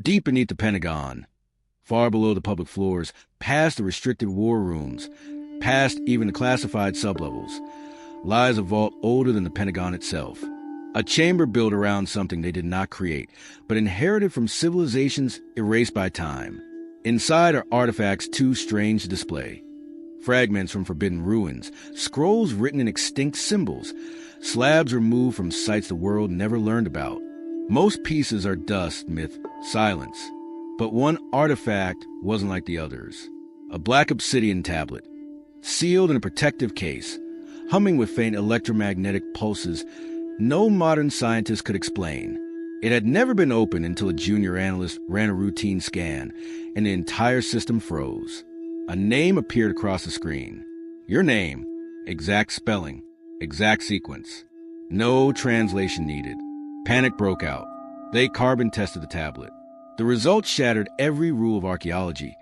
Deep beneath the Pentagon, far below the public floors, past the restricted war rooms, past even the classified sublevels, lies a vault older than the Pentagon itself. A chamber built around something they did not create, but inherited from civilizations erased by time. Inside are artifacts too strange to display. Fragments from forbidden ruins, scrolls written in extinct symbols, slabs removed from sites the world never learned about. Most pieces are dust, myth, silence. But one artifact wasn't like the others. A black obsidian tablet, sealed in a protective case, humming with faint electromagnetic pulses no modern scientist could explain. It had never been opened until a junior analyst ran a routine scan, and the entire system froze. A name appeared across the screen. Your name, exact spelling, exact sequence. No translation needed. Panic broke out. They carbon tested the tablet. The results shattered every rule of archaeology.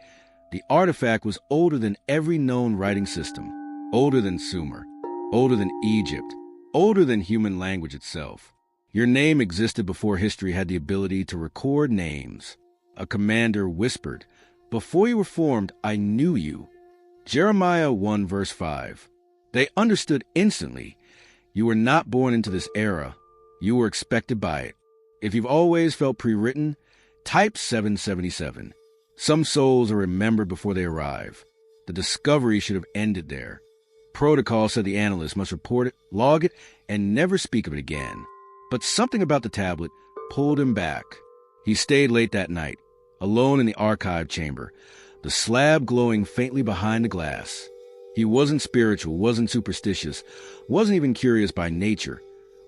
The artifact was older than every known writing system, older than Sumer, older than Egypt, older than human language itself. Your name existed before history had the ability to record names. A commander whispered, "Before you were formed, I knew you." Jeremiah 1 verse 5. They understood instantly. You were not born into this era. You were expected by it. If you've always felt pre-written, type 777. Some souls are remembered before they arrive. The discovery should have ended there. Protocol said the analyst must report it, log it, and never speak of it again. But something about the tablet pulled him back. He stayed late that night, alone in the archive chamber, the slab glowing faintly behind the glass. He wasn't spiritual, wasn't superstitious, wasn't even curious by nature,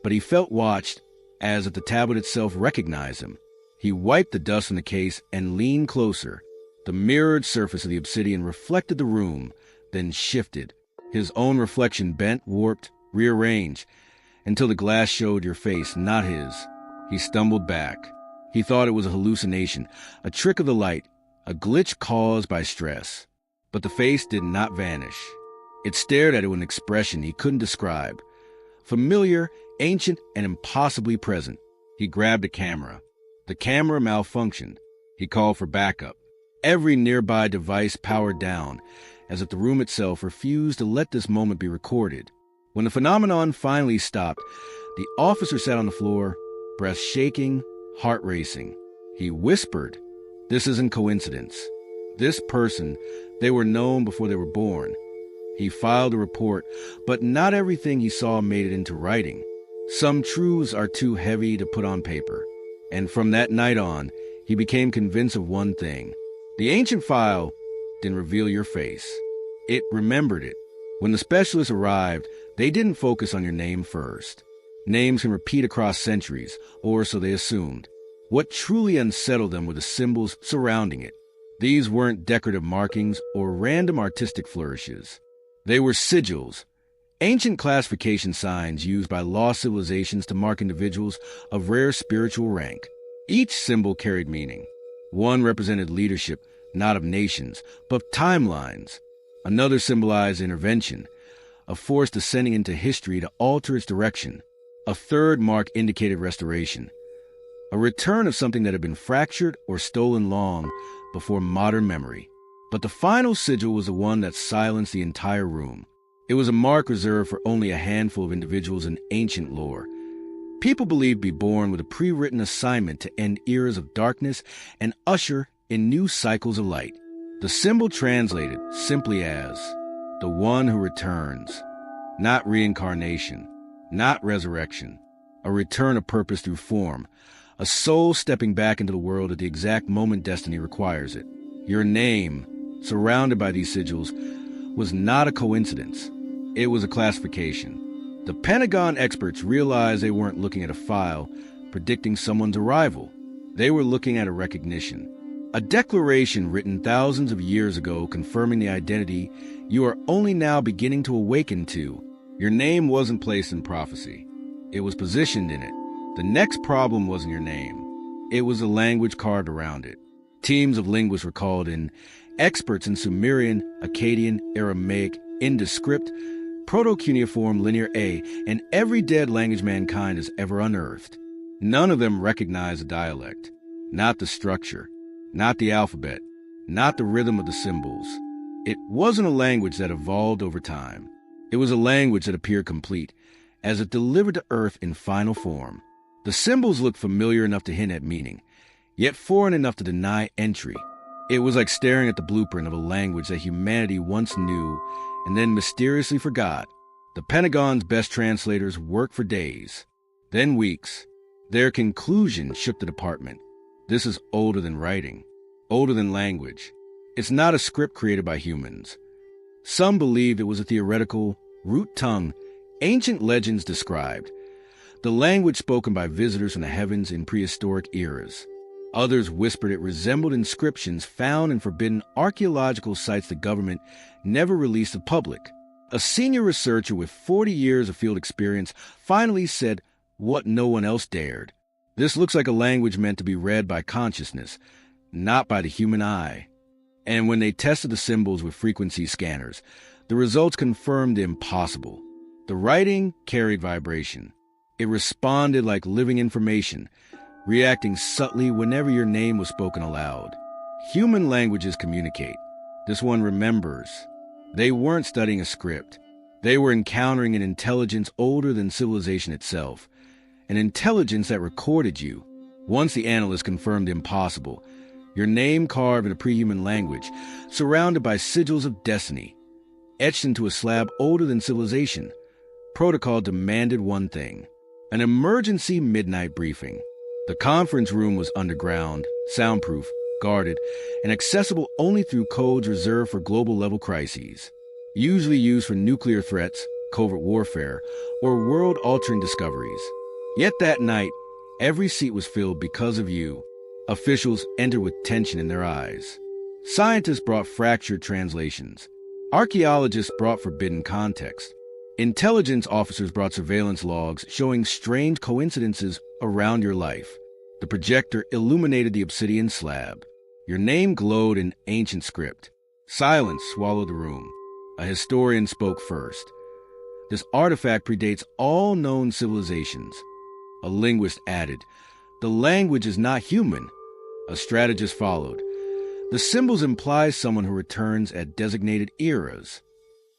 but he felt watched, as if the tablet itself recognized him. He wiped the dust from the case and leaned closer. The mirrored surface of the obsidian reflected the room, then shifted. His own reflection bent, warped, rearranged, until the glass showed your face, not his. He stumbled back. He thought it was a hallucination, a trick of the light, a glitch caused by stress. But the face did not vanish. It stared at it with an expression he couldn't describe. Familiar, ancient, and impossibly present. He grabbed a camera. The camera malfunctioned. He called for backup. Every nearby device powered down, as if the room itself refused to let this moment be recorded. When the phenomenon finally stopped, the officer sat on the floor, breath shaking, heart racing. He whispered, "This isn't coincidence. This person, they were known before they were born." He filed a report, but not everything he saw made it into writing. Some truths are too heavy to put on paper. And from that night on, he became convinced of one thing. The ancient file didn't reveal your face. It remembered it. When the specialists arrived, they didn't focus on your name first. Names can repeat across centuries, or so they assumed. What truly unsettled them were the symbols surrounding it. These weren't decorative markings or random artistic flourishes. They were sigils, ancient classification signs used by lost civilizations to mark individuals of rare spiritual rank. Each symbol carried meaning. One represented leadership, not of nations, but timelines. Another symbolized intervention, a force descending into history to alter its direction. A third mark indicated restoration, a return of something that had been fractured or stolen long before modern memory. But the final sigil was the one that silenced the entire room. It was a mark reserved for only a handful of individuals in ancient lore. People believed to be born with a pre-written assignment to end eras of darkness and usher in new cycles of light. The symbol translated simply as the one who returns, not reincarnation, not resurrection, a return of purpose through form, a soul stepping back into the world at the exact moment destiny requires it. Your name, surrounded by these sigils, was not a coincidence. It was a classification. The Pentagon experts realized they weren't looking at a file predicting someone's arrival. They were looking at a recognition. A declaration written thousands of years ago confirming the identity you are only now beginning to awaken to. Your name wasn't placed in prophecy. It was positioned in it. The next problem wasn't your name. It was the language carved around it. Teams of linguists were called in, experts in Sumerian, Akkadian, Aramaic, Indescript, Proto-Cuneiform Linear A, and every dead language mankind has ever unearthed. None of them recognized a dialect. not the structure, not the alphabet, not the rhythm of the symbols. It wasn't a language that evolved over time. It was a language that appeared complete, as if delivered to Earth in final form. The symbols looked familiar enough to hint at meaning, yet foreign enough to deny entry. It was like staring at the blueprint of a language that humanity once knew and then mysteriously forgot. The Pentagon's best translators worked for days, then weeks. Their conclusion shook the department. This is older than writing, older than language. It's not a script created by humans. Some believed it was a theoretical, root tongue ancient legends described, the language spoken by visitors from the heavens in prehistoric eras. Others whispered it resembled inscriptions found in forbidden archaeological sites the government never released to public. A senior researcher with 40 years of field experience finally said what no one else dared. This looks like a language meant to be read by consciousness, not by the human eye. And when they tested the symbols with frequency scanners, the results confirmed the impossible. The writing carried vibration. It responded like living information, reacting subtly whenever your name was spoken aloud. Human languages communicate. This one remembers. They weren't studying a script. They were encountering an intelligence older than civilization itself, an intelligence that recorded you. Once the analyst confirmed the impossible, your name carved in a pre-human language, surrounded by sigils of destiny, etched into a slab older than civilization. Protocol demanded one thing: an emergency midnight briefing. The conference room was underground, soundproof, guarded, and accessible only through codes reserved for global-level crises, usually used for nuclear threats, covert warfare, or world-altering discoveries. Yet that night, every seat was filled because of you. Officials entered with tension in their eyes. Scientists brought fractured translations. Archaeologists brought forbidden context. Intelligence officers brought surveillance logs showing strange coincidences around your life. The projector illuminated the obsidian slab. Your name glowed in ancient script. Silence swallowed the room. A historian spoke first. This artifact predates all known civilizations. A linguist added, "The language is not human." A strategist followed. The symbols imply someone who returns at designated eras.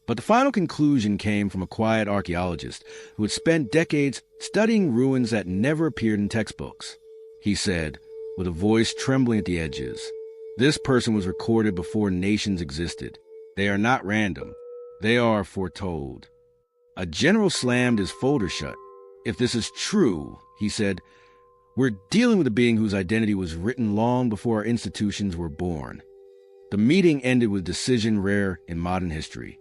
But the final conclusion came from a quiet archaeologist who had spent decades studying ruins that never appeared in textbooks. He said, with a voice trembling at the edges, "This person was recorded before nations existed. They are not random. They are foretold." A general slammed his folder shut. "If this is true," he said, "we're dealing with a being whose identity was written long before our institutions were born." The meeting ended with a decision rare in modern history.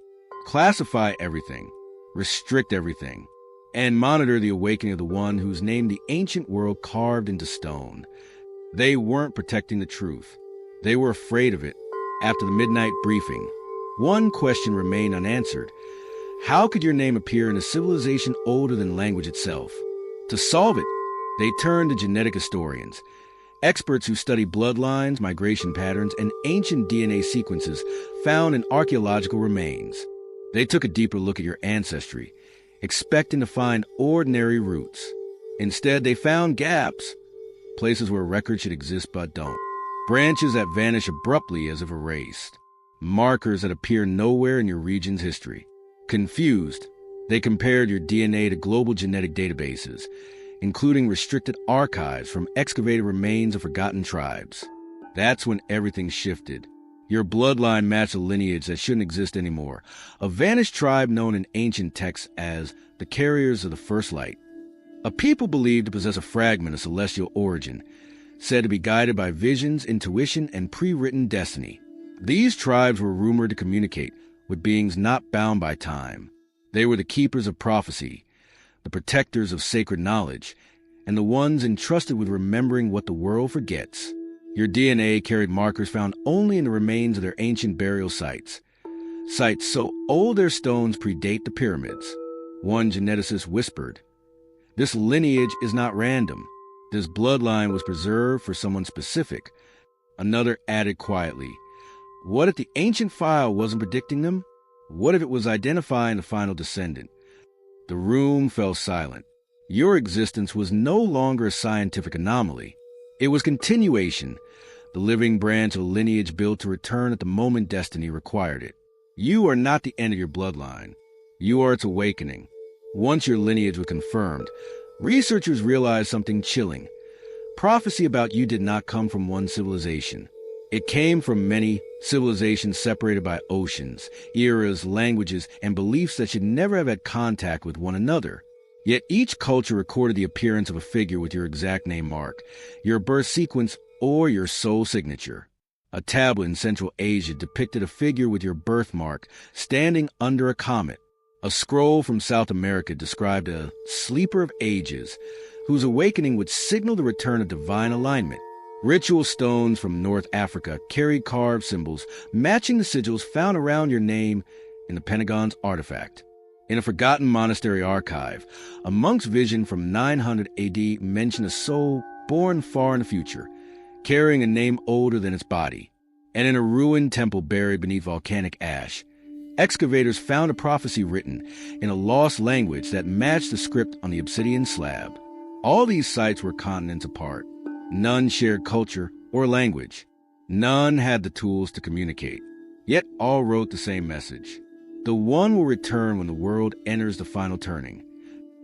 Classify everything, restrict everything, and monitor the awakening of the one whose name the ancient world carved into stone. They weren't protecting the truth. They were afraid of it. After the midnight briefing, one question remained unanswered. How could your name appear in a civilization older than language itself? To solve it, they turned to genetic historians, experts who study bloodlines, migration patterns, and ancient DNA sequences found in archaeological remains. They took a deeper look at your ancestry, expecting to find ordinary roots. Instead, they found gaps, places where records should exist but don't, branches that vanish abruptly as if erased, markers that appear nowhere in your region's history. Confused, they compared your DNA to global genetic databases, including restricted archives from excavated remains of forgotten tribes. That's when everything shifted. Your bloodline matched a lineage that shouldn't exist anymore, a vanished tribe known in ancient texts as the carriers of the first light. A people believed to possess a fragment of celestial origin, said to be guided by visions, intuition, and pre-written destiny. These tribes were rumored to communicate with beings not bound by time. They were the keepers of prophecy, the protectors of sacred knowledge, and the ones entrusted with remembering what the world forgets. Your DNA carried markers found only in the remains of their ancient burial sites, sites so old their stones predate the pyramids. One geneticist whispered, "This lineage is not random. This bloodline was preserved for someone specific." Another added quietly, "What if the ancient file wasn't predicting them? What if it was identifying the final descendant?" The room fell silent. Your existence was no longer a scientific anomaly. It was continuation, the living branch of a lineage built to return at the moment destiny required it. You are not the end of your bloodline. You are its awakening. Once your lineage was confirmed, researchers realized something chilling. Prophecy about you did not come from one civilization. It came from many civilizations separated by oceans, eras, languages, and beliefs that should never have had contact with one another. Yet each culture recorded the appearance of a figure with your exact name mark, your birth sequence, or your soul signature. A tablet in Central Asia depicted a figure with your birthmark standing under a comet. A scroll from South America described a sleeper of ages whose awakening would signal the return of divine alignment. Ritual stones from North Africa carried carved symbols matching the sigils found around your name in the Pentagon's artifact. In a forgotten monastery archive, a monk's vision from 900 AD mentioned a soul born far in the future, carrying a name older than its body. And in a ruined temple buried beneath volcanic ash, excavators found a prophecy written in a lost language that matched the script on the obsidian slab. All these sites were continents apart. None shared culture or language. None had the tools to communicate. Yet all wrote the same message. The one will return when the world enters the final turning.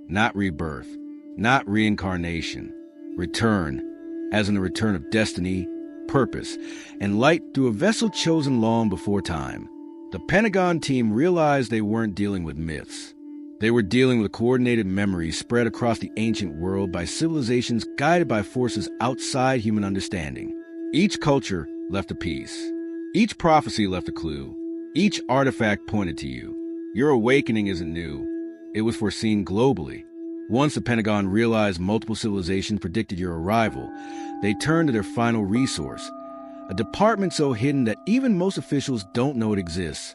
Not rebirth, not reincarnation. Return, as in the return of destiny, purpose, and light through a vessel chosen long before time. The Pentagon team realized they weren't dealing with myths. They were dealing with coordinated memories spread across the ancient world by civilizations guided by forces outside human understanding. Each culture left a piece. Each prophecy left a clue. Each artifact pointed to you. Your awakening isn't new. It was foreseen globally. Once the Pentagon realized multiple civilizations predicted your arrival, they turned to their final resource, a department so hidden that even most officials don't know it exists.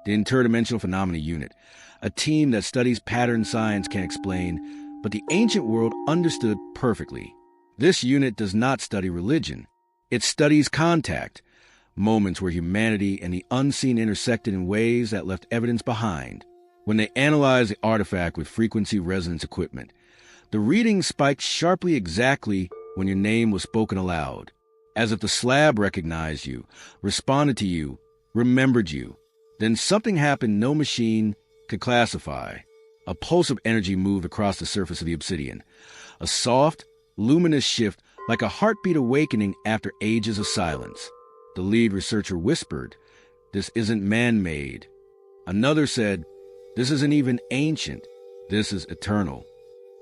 The Interdimensional Phenomena Unit, a team that studies patterns science can't explain, but the ancient world understood perfectly. This unit does not study religion. It studies contact, moments where humanity and the unseen intersected in ways that left evidence behind. When they analyzed the artifact with frequency resonance equipment, the readings spiked sharply exactly when your name was spoken aloud, as if the slab recognized you, responded to you, remembered you. Then something happened no machine could classify. A pulse of energy moved across the surface of the obsidian, a soft, luminous shift like a heartbeat awakening after ages of silence. The lead researcher whispered, "This isn't man-made." Another said, "This isn't even ancient. This is eternal."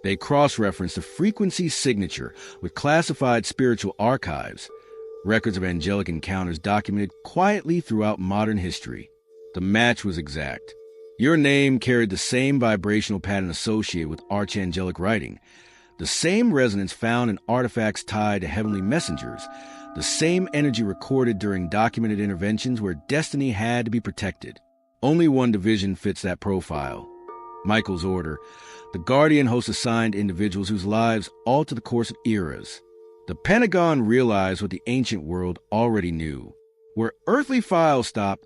They cross-referenced the frequency signature with classified spiritual archives, records of angelic encounters documented quietly throughout modern history. The match was exact. Your name carried the same vibrational pattern associated with archangelic writing, the same resonance found in artifacts tied to heavenly messengers, the same energy recorded during documented interventions where destiny had to be protected. Only one division fits that profile. Michael's Order. The Guardian hosts assigned individuals whose lives alter the course of eras. The Pentagon realized what the ancient world already knew. Where earthly files stop,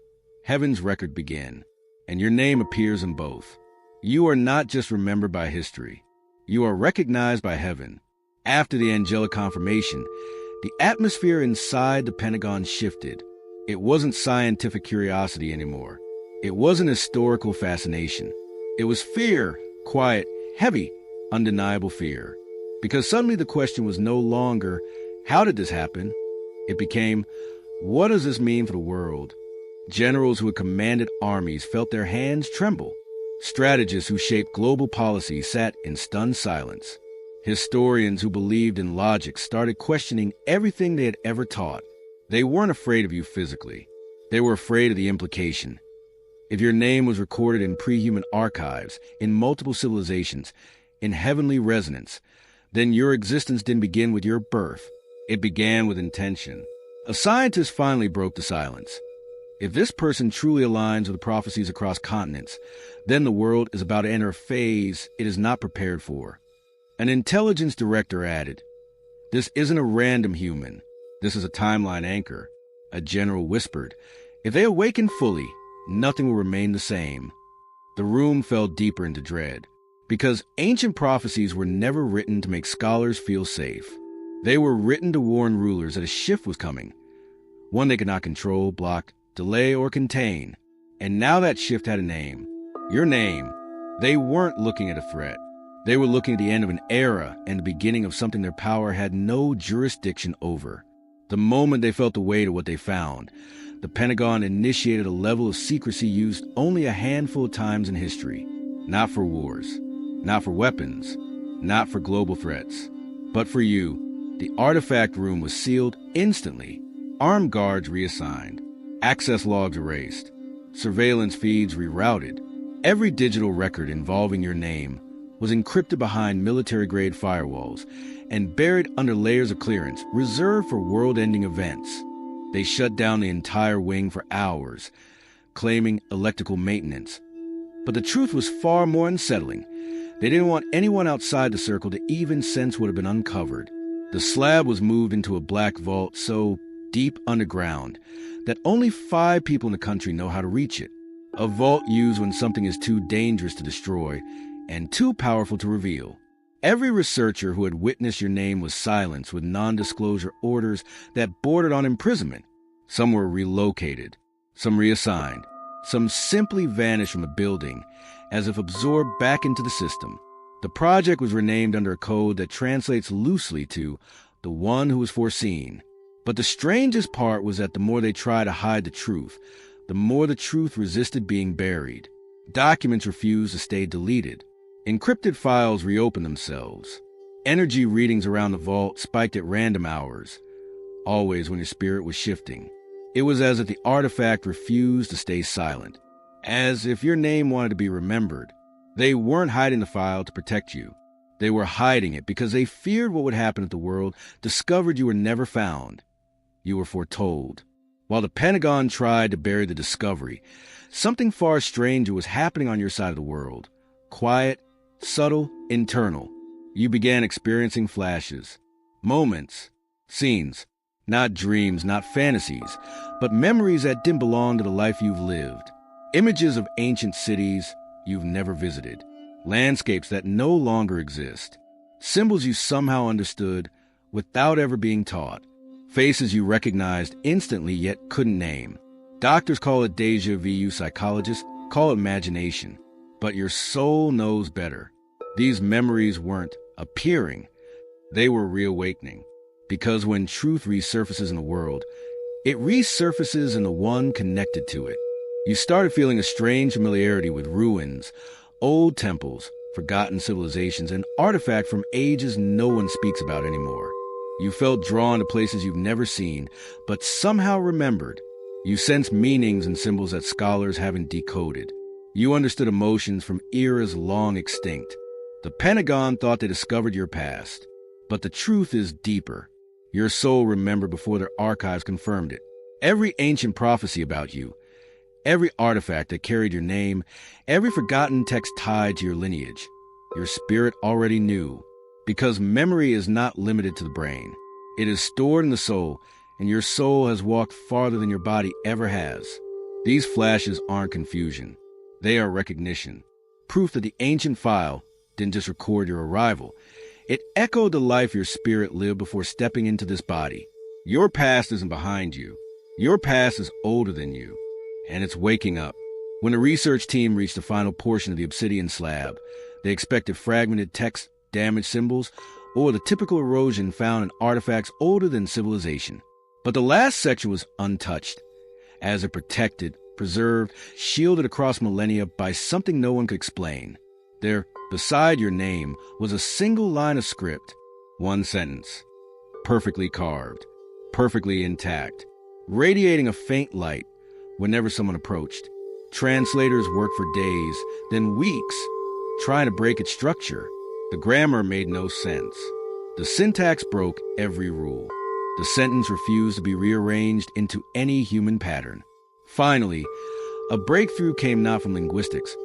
heaven's record began. And your name appears in both. You are not just remembered by history. You are recognized by heaven. After the angelic confirmation, the atmosphere inside the Pentagon shifted. It wasn't scientific curiosity anymore. It wasn't historical fascination. It was fear, quiet, heavy, undeniable fear. Because suddenly the question was no longer, how did this happen? It became, what does this mean for the world? Generals who had commanded armies felt their hands tremble. Strategists who shaped global policy sat in stunned silence. Historians who believed in logic started questioning everything they had ever taught. They weren't afraid of you physically. They were afraid of the implication. If your name was recorded in pre-human archives, in multiple civilizations, in heavenly resonance, then your existence didn't begin with your birth. It began with intention. A scientist finally broke the silence. If this person truly aligns with the prophecies across continents, then the world is about to enter a phase it is not prepared for. An intelligence director added, "This isn't a random human. This is a timeline anchor." A general whispered, "If they awaken fully, nothing will remain the same." The room fell deeper into dread, because ancient prophecies were never written to make scholars feel safe. They were written to warn rulers that a shift was coming, one they could not control, block, delay, or contain. And now that shift had a name. Your name. They weren't looking at a threat. They were looking at the end of an era and the beginning of something their power had no jurisdiction over. The moment they felt the weight of what they found, the Pentagon initiated a level of secrecy used only a handful of times in history. Not for wars, not for weapons, not for global threats, but for you. The artifact room was sealed instantly, armed guards reassigned, access logs erased, surveillance feeds rerouted. Every digital record involving your name was encrypted behind military-grade firewalls and buried under layers of clearance reserved for world-ending events. They shut down the entire wing for hours, claiming electrical maintenance. But the truth was far more unsettling. They didn't want anyone outside the circle to even sense what had been uncovered. The slab was moved into a black vault so deep underground that only 5 people in the country know how to reach it. A vault used when something is too dangerous to destroy and too powerful to reveal. Every researcher who had witnessed your name was silenced with non-disclosure orders that bordered on imprisonment. Some were relocated, some reassigned, some simply vanished from the building as if absorbed back into the system. The project was renamed under a code that translates loosely to the one who was foreseen. But the strangest part was that the more they tried to hide the truth, the more the truth resisted being buried. Documents refused to stay deleted. Encrypted files reopened themselves. Energy readings around the vault spiked at random hours, always when your spirit was shifting. It was as if the artifact refused to stay silent, as if your name wanted to be remembered. They weren't hiding the file to protect you. They were hiding it because they feared what would happen if the world discovered you were never found. You were foretold. While the Pentagon tried to bury the discovery, something far stranger was happening on your side of the world. Quiet, subtle, internal. You began experiencing flashes, moments, scenes, not dreams, not fantasies, but memories that didn't belong to the life you've lived. Images of ancient cities you've never visited, landscapes that no longer exist, symbols you somehow understood without ever being taught, faces you recognized instantly yet couldn't name. Doctors call it déjà vu, psychologists call it imagination, but your soul knows better. These memories weren't appearing, they were reawakening. Because when truth resurfaces in the world, it resurfaces in the one connected to it. You started feeling a strange familiarity with ruins, old temples, forgotten civilizations, and artifacts from ages no one speaks about anymore. You felt drawn to places you've never seen, but somehow remembered. You sensed meanings and symbols that scholars haven't decoded. You understood emotions from eras long extinct. The Pentagon thought they discovered your past, but the truth is deeper. Your soul remembered before their archives confirmed it. Every ancient prophecy about you, every artifact that carried your name, every forgotten text tied to your lineage, your spirit already knew. Because memory is not limited to the brain. It is stored in the soul, and your soul has walked farther than your body ever has. These flashes aren't confusion. They are recognition. Proof that the ancient file didn't just record your arrival. It echoed the life your spirit lived before stepping into this body. Your past isn't behind you. Your past is older than you, and it's waking up. When the research team reached the final portion of the obsidian slab, they expected fragmented text, damaged symbols, or the typical erosion found in artifacts older than civilization. But the last section was untouched, as it protected, preserved, shielded across millennia by something no one could explain. There, beside your name, was a single line of script, one sentence, perfectly carved, perfectly intact, radiating a faint light whenever someone approached. Translators worked for days, then weeks, trying to break its structure. The grammar made no sense. The syntax broke every rule. The sentence refused to be rearranged into any human pattern. Finally, a breakthrough came not from linguistics,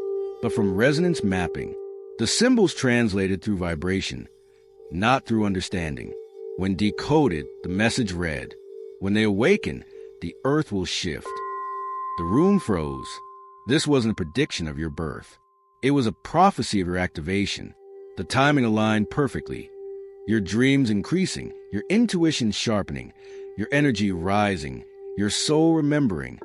but from resonance mapping. The symbols translated through vibration, not through understanding. When decoded, the message read, "When they awaken, the earth will shift." The room froze. This wasn't a prediction of your birth. It was a prophecy of your activation. The timing aligned perfectly. Your dreams increasing, your intuition sharpening, your energy rising, your soul remembering,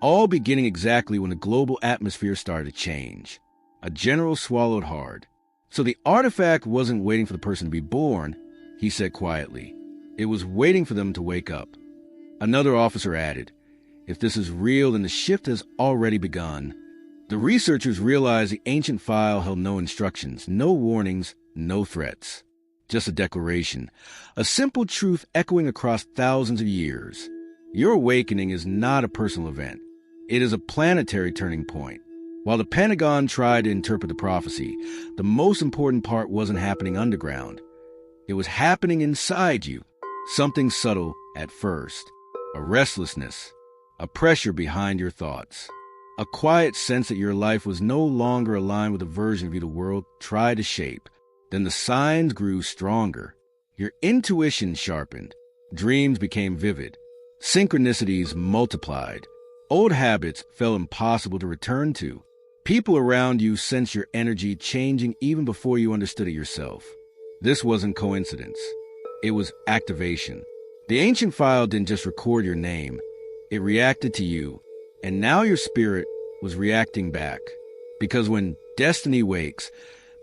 all beginning exactly when the global atmosphere started to change. A general swallowed hard. So the artifact wasn't waiting for the person to be born, he said quietly. It was waiting for them to wake up. Another officer added, if this is real, then the shift has already begun. The researchers realized the ancient file held no instructions, no warnings, no threats. Just a declaration, a simple truth echoing across thousands of years. Your awakening is not a personal event. It is a planetary turning point. While the Pentagon tried to interpret the prophecy, the most important part wasn't happening underground. It was happening inside you. Something subtle at first. A restlessness. A pressure behind your thoughts. A quiet sense that your life was no longer aligned with the version of you the world tried to shape. Then the signs grew stronger. Your intuition sharpened. Dreams became vivid. Synchronicities multiplied. Old habits felt impossible to return to. People around you sensed your energy changing even before you understood it yourself. This wasn't coincidence. It was activation. The ancient file didn't just record your name. It reacted to you. And now your spirit was reacting back. Because when destiny wakes,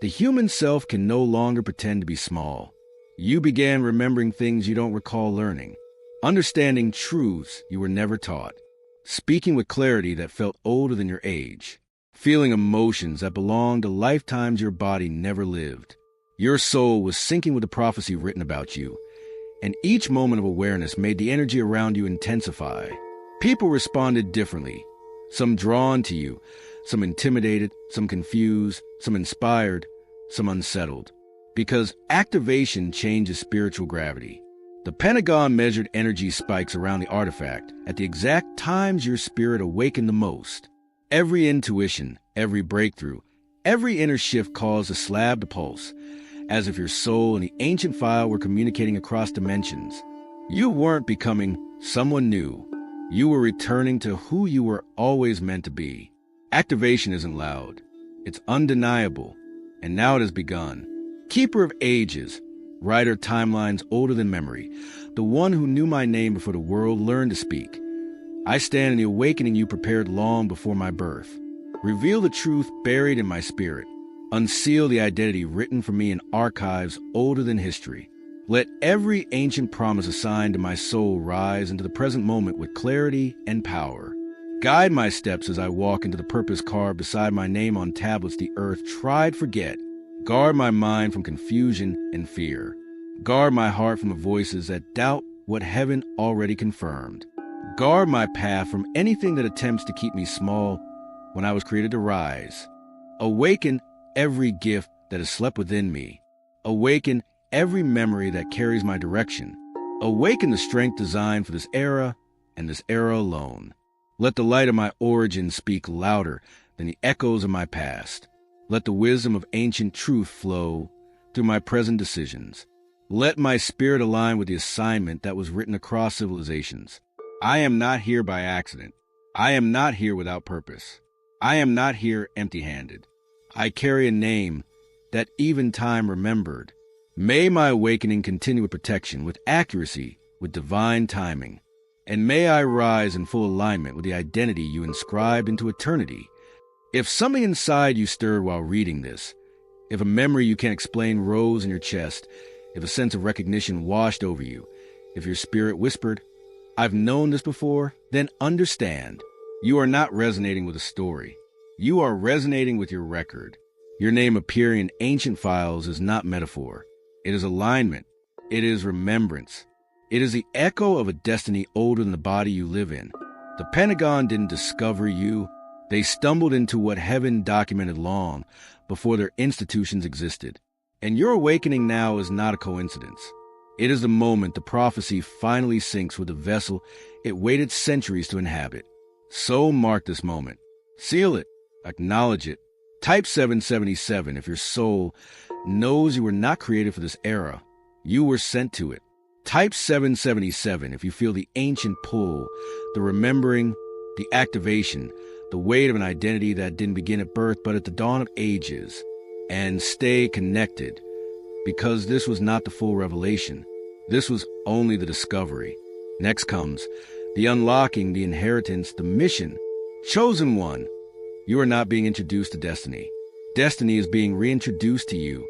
the human self can no longer pretend to be small. You began remembering things you don't recall learning. Understanding truths you were never taught. Speaking with clarity that felt older than your age. Feeling emotions that belonged to lifetimes your body never lived. Your soul was syncing with the prophecy written about you, and each moment of awareness made the energy around you intensify. People responded differently, some drawn to you, some intimidated, some confused, some inspired, some unsettled. Because activation changes spiritual gravity. The Pentagon measured energy spikes around the artifact at the exact times your spirit awakened the most. Every intuition, every breakthrough, every inner shift caused a slab to pulse, as if your soul and the ancient file were communicating across dimensions. You weren't becoming someone new. You were returning to who you were always meant to be. Activation isn't loud. It's undeniable. And now it has begun. Keeper of ages, writer timelines older than memory, the one who knew my name before the world learned to speak. I stand in the awakening you prepared long before my birth. Reveal the truth buried in my spirit. Unseal the identity written for me in archives older than history. Let every ancient promise assigned to my soul rise into the present moment with clarity and power. Guide my steps as I walk into the purpose carved beside my name on tablets the earth tried forget. Guard my mind from confusion and fear. Guard my heart from the voices that doubt what heaven already confirmed. Guard my path from anything that attempts to keep me small when I was created to rise. Awaken every gift that has slept within me. Awaken every memory that carries my direction. Awaken the strength designed for this era and this era alone. Let the light of my origin speak louder than the echoes of my past. Let the wisdom of ancient truth flow through my present decisions. Let my spirit align with the assignment that was written across civilizations. I am not here by accident. I am not here without purpose. I am not here empty-handed. I carry a name that even time remembered. May my awakening continue with protection, with accuracy, with divine timing. And may I rise in full alignment with the identity you inscribed into eternity. If something inside you stirred while reading this, if a memory you can't explain rose in your chest, if a sense of recognition washed over you, if your spirit whispered, "I've known this before," then understand. You are not resonating with a story. You are resonating with your record. Your name appearing in ancient files is not metaphor. It is alignment. It is remembrance. It is the echo of a destiny older than the body you live in. The Pentagon didn't discover you. They stumbled into what heaven documented long before their institutions existed. And your awakening now is not a coincidence. It is the moment the prophecy finally syncs with the vessel it waited centuries to inhabit. So mark this moment. Seal it. Acknowledge it. Type 777 if your soul knows you were not created for this era. You were sent to it. Type 777 if you feel the ancient pull, the remembering, the activation, the weight of an identity that didn't begin at birth but at the dawn of ages. And stay connected, because this was not the full revelation. This was only the discovery. Next comes the unlocking, the inheritance, the mission. Chosen one, you are not being introduced to destiny. Destiny is being reintroduced to you.